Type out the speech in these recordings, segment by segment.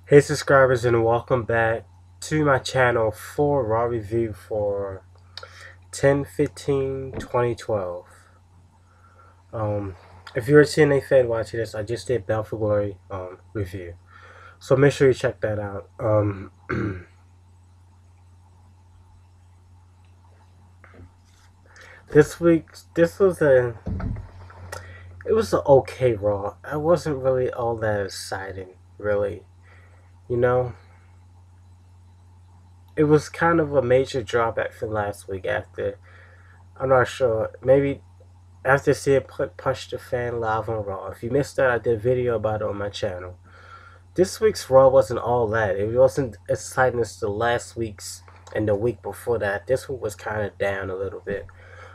Hey subscribers, and welcome back to my channel for Raw review for 10/15/2012. Um if you're a TNA fan watching this, I just did Bound for Glory review. So make sure you check that out. It was an okay Raw. I wasn't really all that exciting, really. You know, it was kind of a major drawback from last week after, I'm not sure, maybe after seeing Punch the Fan live on Raw. If you missed that, I did a video about it on my channel. This week's Raw wasn't all that. It wasn't as exciting as the last week's and the week before that. This one was kind of down a little bit.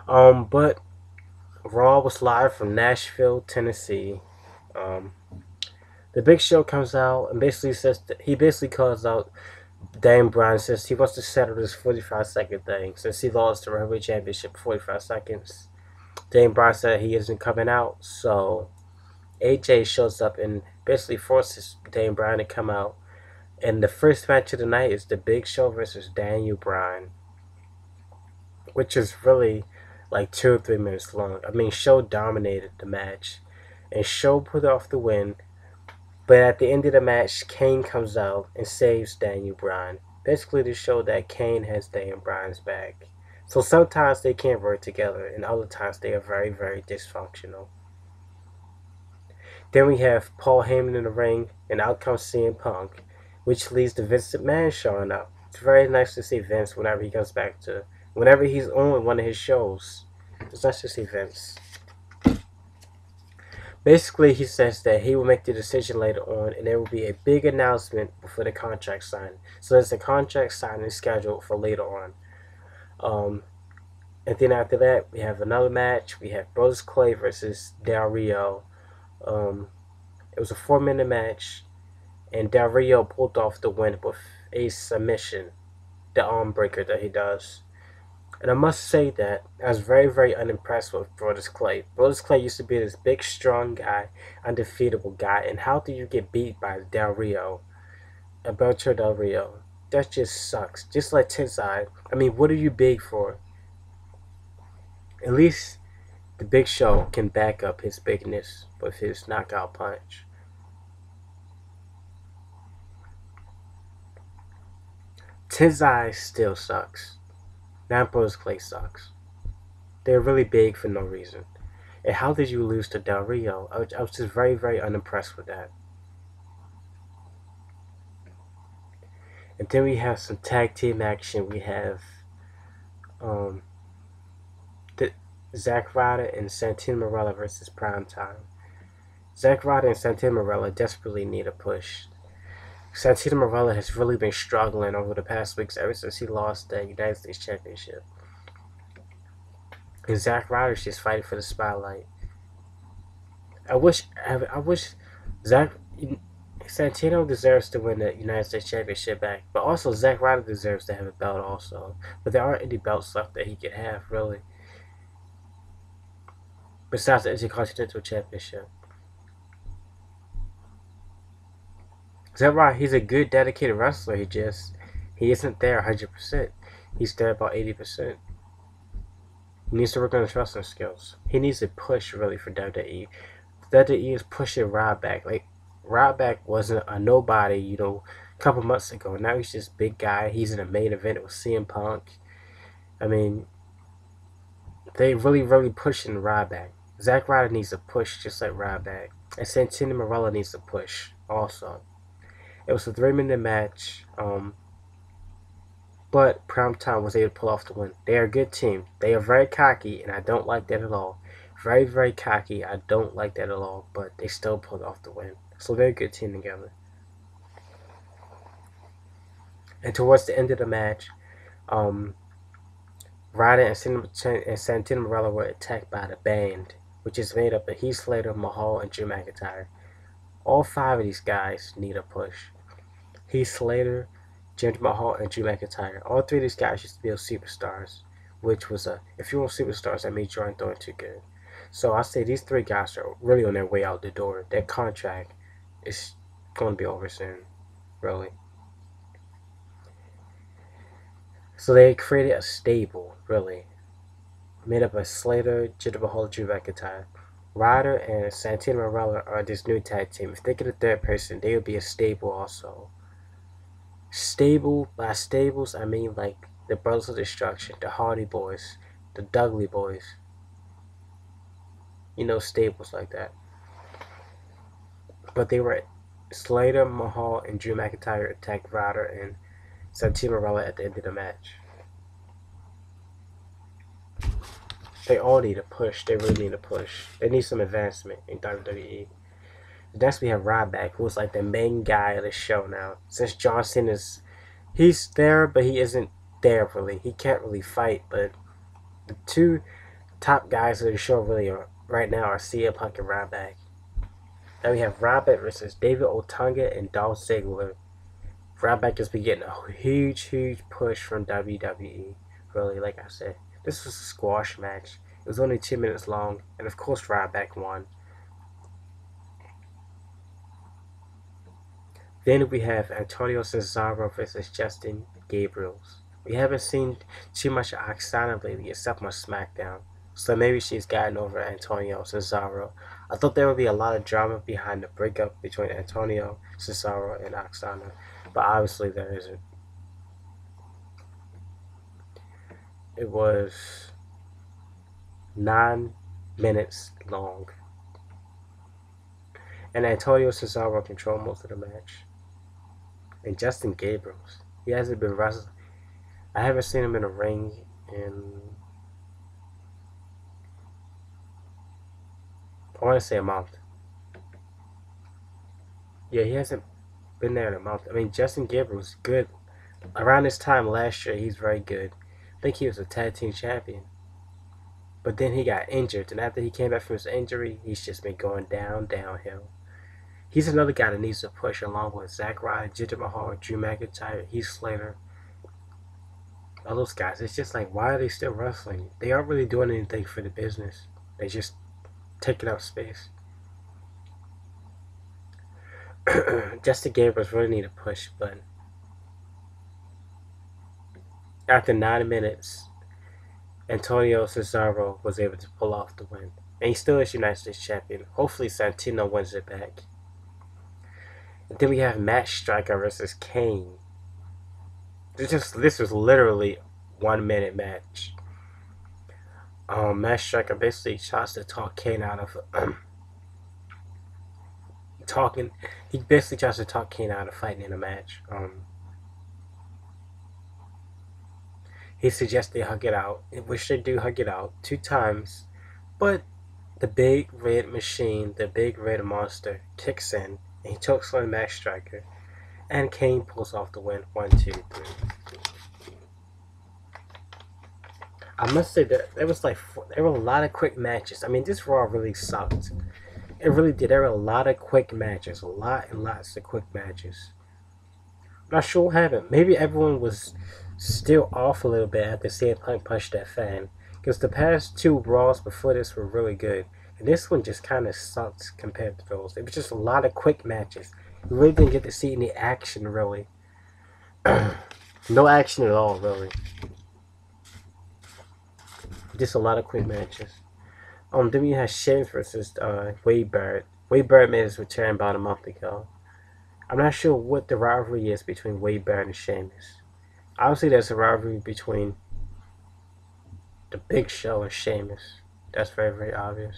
But Raw was live from Nashville, Tennessee. Um, the Big Show comes out and basically says that he basically calls out Daniel Bryan, says he wants to settle this 45-second thing since he lost the Heavyweight Championship 45 seconds. Daniel Bryan said he isn't coming out, so AJ shows up and basically forces Daniel Bryan to come out. And the first match of the night is the Big Show versus Daniel Bryan, which is really like 2 or 3 minutes long. I mean, Show dominated the match, and Show put off the win. But at the end of the match, Kane comes out and saves Daniel Bryan, basically to show that Kane has Daniel Bryan's back. So sometimes they can work together, and other times they are very, very dysfunctional. Then we have Paul Heyman in the ring, and out comes CM Punk, which leads to Vince McMahon showing up. It's very nice to see Vince whenever he's on one of his shows. It's nice to see Vince. Basically, he says that he will make the decision later on, and there will be a big announcement before the contract signing. So there's a contract signing scheduled for later on. And then after that, we have another match. We have Brodus Clay versus Del Rio. It was a 4-minute match, and Del Rio pulled off the win with a submission, the arm breaker that he does. And I must say that I was very, very unimpressed with Brodus Clay. Brodus Clay used to be this big, strong guy, undefeatable guy, and how do you get beat by Del Rio, Alberto Del Rio? That just sucks. Just like Tensai. I mean, what are you big for? At least the Big Show can back up his bigness with his knockout punch. Tensai still sucks. Now Brodus Clay sucks. They're really big for no reason. And how did you lose to Del Rio? I was just very, very unimpressed with that. And then we have some tag team action. We have Zack Ryder and Santino Marella versus Primetime. Zack Ryder and Santino Marella desperately need a push. Santino Marella has really been struggling over the past weeks ever since he lost the United States Championship. And Zack Ryder's just fighting for the spotlight. I wish Santino deserves to win the United States Championship back, but also Zack Ryder deserves to have a belt also. But there aren't any belts left that he could have, really, besides the Intercontinental Championship. Zack Ryder, he's a good, dedicated wrestler. He isn't there 100%. He's there about 80%. He needs to work on his wrestling skills. He needs to push really for WWE. WWE is pushing Ryback. Like, Ryback wasn't a nobody, a couple months ago. Now he's just big guy. He's in a main event with CM Punk. I mean, they really, really pushing Ryback. Zack Ryder needs a push just like Ryback. And Santino Marella needs a push also. It was a 3-minute match, but Primetime was able to pull off the win. They are a good team. They are very cocky, and I don't like that at all. Very, very cocky. I don't like that at all, but they still pulled off the win. So they're a good team together. And towards the end of the match, Ryder and Santino Marella were attacked by the Band, which is made up of Heath Slater, Mahal, and Drew McIntyre. All 5 of these guys need a push. Heath Slater, Jinder Mahal, and Drew McIntyre. All 3 of these guys used to be superstars, which was if you want superstars, that means you aren't doing too good. So I say these 3 guys are really on their way out the door. Their contract is going to be over soon. really. So they created a stable, really, made up of Slater, Jinder Mahal, Drew McIntyre. Ryder and Santino Marella are this new tag team. If they get a third person, they would be a stable also. Stable, by stables, I mean like the Brothers of Destruction, the Hardy Boys, the Dudley Boys. You know, stables like that. But they were Slater, Mahal, and Drew McIntyre attacked Ryder and Santino Marella at the end of the match. They all need a push. They really need a push. They need some advancement in WWE. Next we have Ryback, who's like the main guy of the show now. Since Johnson he's there, but he isn't there really. He can't really fight. But the two top guys of the show really are, right now are CM Punk and Ryback. Then we have Ryback versus David Otunga and Dolph Ziggler. Ryback has been getting a huge push from WWE. Really, like I said, this was a squash match. It was only 2 minutes long, and of course Ryback won. Then we have Antonio Cesaro versus Justin Gabriels. We haven't seen too much of Oksana lately except on SmackDown. So maybe she's gotten over Antonio Cesaro. I thought there would be a lot of drama behind the breakup between Antonio Cesaro and Oksana, but obviously there isn't. It was 9 minutes long. And Antonio Cesaro controlled most of the match. And Justin Gabriels, he hasn't been wrestling. I haven't seen him in a ring in, I want to say a month. Yeah, he hasn't been there in a month. I mean, Justin Gabriels was good. Around this time last year, he's very good. I think he was a tag team champion. But then he got injured, and after he came back from his injury, he's just been going downhill. He's another guy that needs to push along with Zack Ryder, Jinder Mahal, Drew McIntyre, Heath Slater. All those guys. It's just like, why are they still wrestling? They aren't really doing anything for the business. They just taking up space. Justin Gabriels really need a push, but after 9 minutes, Antonio Cesaro was able to pull off the win. And he still is United States champion. Hopefully Santino wins it back. And then we have Matt Striker versus Kane. This was literally 1 minute match. Matt Striker basically tries to talk Kane out of He basically tries to talk Kane out of fighting in a match. He suggests they hug it out, which they do hug it out 2 times, but the big red machine, the big red monster, kicks in, and he chokes on Matt Striker, and Kane pulls off the win. 1, 2, 3. I must say that there were a lot of quick matches. I mean, this Raw really sucked. It really did. There were a lot of quick matches, lots of quick matches. I'm not sure what happened. Maybe everyone was still off a little bit after CM Punk punched that fan, because the past 2 Raws before this were really good, and this one just kind of sucked compared to those. It was just a lot of quick matches. We really didn't get to see any action, really. No action at all, really. Just a lot of quick matches. Then we had Sheamus versus Wade Barrett. Wade Barrett made his return about a month ago. I'm not sure what the rivalry is between Wade Barrett and Sheamus. Obviously, there's a rivalry between the Big Show and Sheamus. That's very obvious.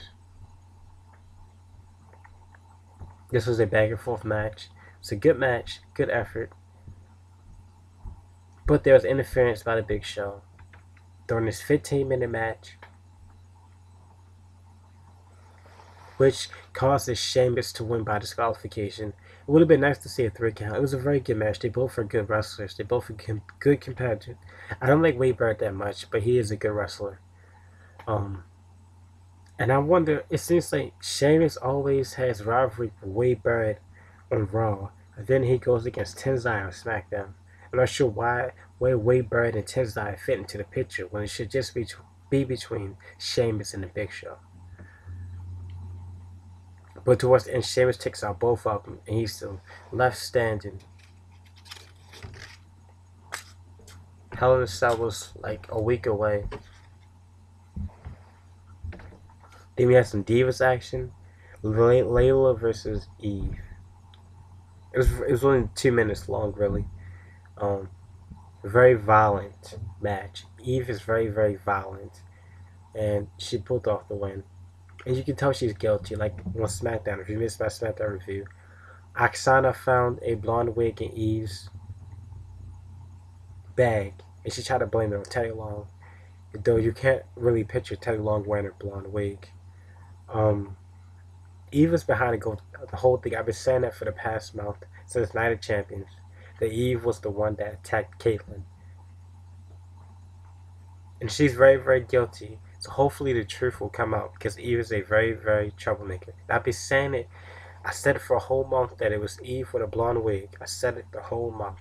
This was a back and forth match. It's a good match, good effort. But there was interference by the Big Show during this 15-minute match, which causes Sheamus to win by disqualification. It would have been nice to see a 3 count. It was a very good match. They both are good wrestlers. They both are good competitive. I don't like Wade Barrett that much, but he is a good wrestler. And I wonder, it seems like Sheamus always has rivalry with Wade Barrett on Raw, and then he goes against Tenzai on SmackDown. I'm not sure why Wade Barrett and Tenzai fit into the picture when it should just be between Sheamus and the Big Show. But towards the end, Sheamus takes out both of them, and he's still left standing. Hell in a Cell was like a week away. Then we had some Divas action. Layla versus Eve. It was only 2 minutes long, really. Um, Very violent match. Eve is very violent, and she pulled off the win. And you can tell she's guilty. Like on SmackDown, if you missed my SmackDown review, Oksana found a blonde wig in Eve's bag, and she tried to blame it on Teddy Long, though you can't really picture Teddy Long wearing a blonde wig. Um, Eve was behind the whole thing. I've been saying that for the past month since Night of Champions. That Eve was the one that attacked Caitlyn, and she's very guilty. So hopefully the truth will come out because Eve is a very troublemaker. And I've been saying it. I said it for a whole month that it was Eve with a blonde wig. I said it the whole month.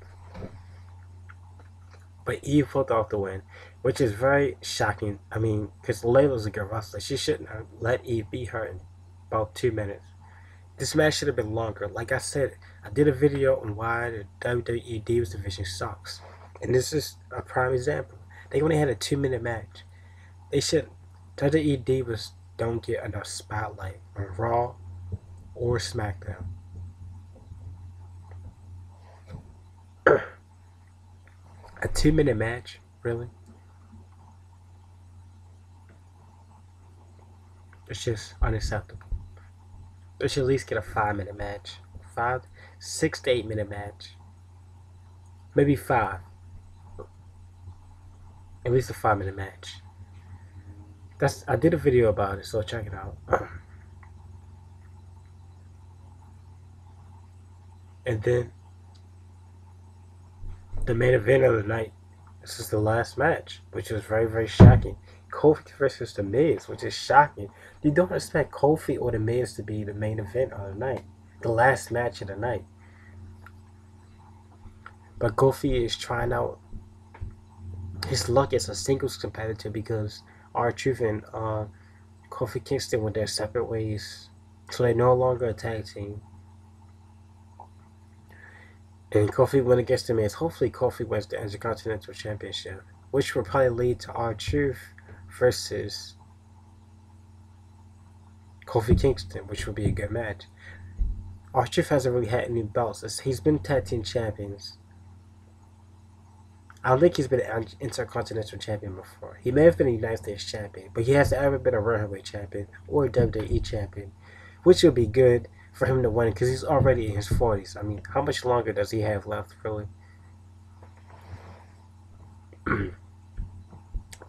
But Eve pulled off the win, which is very shocking. I mean, because Layla's a good wrestler. She shouldn't have let Eve beat her in about 2 minutes. This match should have been longer. Like I said, I did a video on why the WWE Divas division sucks. And this is a prime example. They only had a 2 minute match. They should. WWE Divas don't get enough spotlight on Raw or SmackDown. A 2 minute match? Really? It's just unacceptable. They should at least get a 5 minute match. 6 to 8 minute match. Maybe 5. At least a 5 minute match. I did a video about it, so check it out. And then the main event of the night. This is the last match, which was very shocking. Kofi versus The Miz, which is shocking. You don't expect Kofi or The Miz to be the main event of the night, the last match of the night. But Kofi is trying out his luck as a singles competitor because R-Truth and Kofi Kingston went their separate ways, so they're no longer a tag team. And Kofi went against The Miz. Hopefully Kofi wins the Intercontinental Championship, which will probably lead to R-Truth versus Kofi Kingston, which would be a good match. R-Truth hasn't really had any belts. He's been tag team champions. I don't think he's been an Intercontinental Champion before. He may have been a United States Champion, but he hasn't ever been a World Heavyweight Champion or a WWE Champion, which would be good for him to win because he's already in his 40s. I mean, how much longer does he have left, really?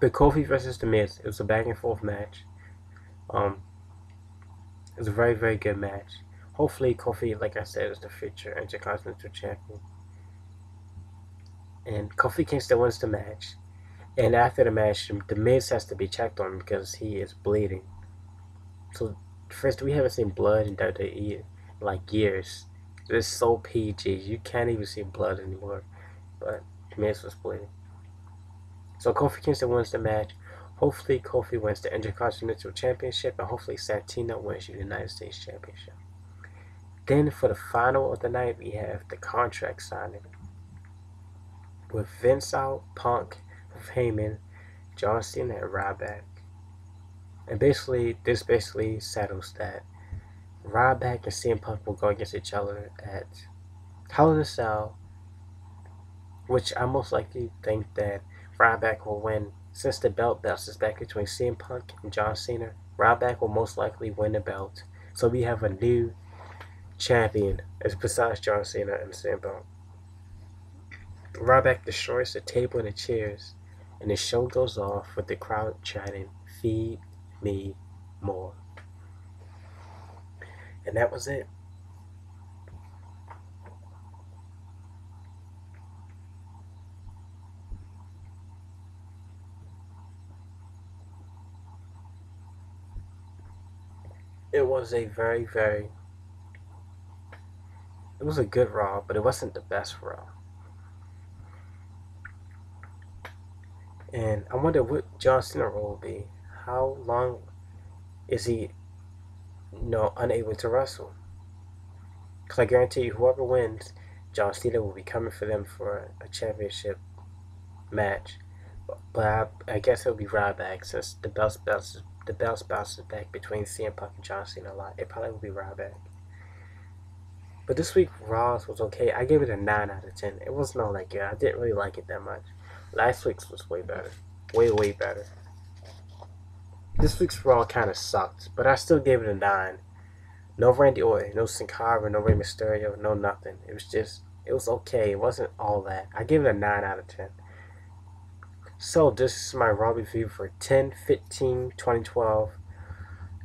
But Kofi versus The Miz, it was a back and forth match. It was a very good match. Hopefully Kofi, like I said, is the future Intercontinental Champion. And Kofi Kingston wins the match. And after the match, The Miz has to be checked on because he is bleeding. So first, we haven't seen blood in WWE in like years. It's so PG. You can't even see blood anymore. But The Miz was bleeding. So Kofi Kingston wins the match. Hopefully Kofi wins the Intercontinental Championship, and hopefully Santino wins the United States Championship. Then for the final of the night, we have the contract signing. With Vince out, Punk, with Heyman, John Cena, and Ryback. And this basically settles that Ryback and CM Punk will go against each other at Hell in a Cell, which I most likely think that Ryback will win. Since the belt bounces back between CM Punk and John Cena, Ryback will most likely win the belt. So we have a new champion besides John Cena and CM Punk. Ryback destroys the table and the chairs, and the show goes off with the crowd chanting, "Feed me more." And that was it. It was a it was a good Raw, but it wasn't the best Raw. And I wonder what John Cena will be. How long is he, unable to wrestle? Because I guarantee you, whoever wins, John Cena will be coming for them for a championship match. But I guess it'll be Ryback since the belts bounces back between CM Punk and John Cena a lot. It probably will be Ryback. But this week Raw's was okay. I gave it a 9 out of 10. It wasn't all that good. I didn't really like it that much. Last week's was way better. Way better. This week's Raw kind of sucked, but I still gave it a 9. No Randy Orton, no Sin Cara, no Rey Mysterio, no nothing. It was okay. It wasn't all that. I give it a 9 out of 10. So this is my Raw review for 10/15/2012.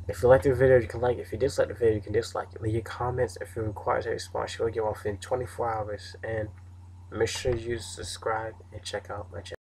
If you like the video, you can like it. If you dislike the video, you can dislike it. Leave your comments. If it requires a response, you'll get one within 24 hours. And make sure you subscribe and check out my channel.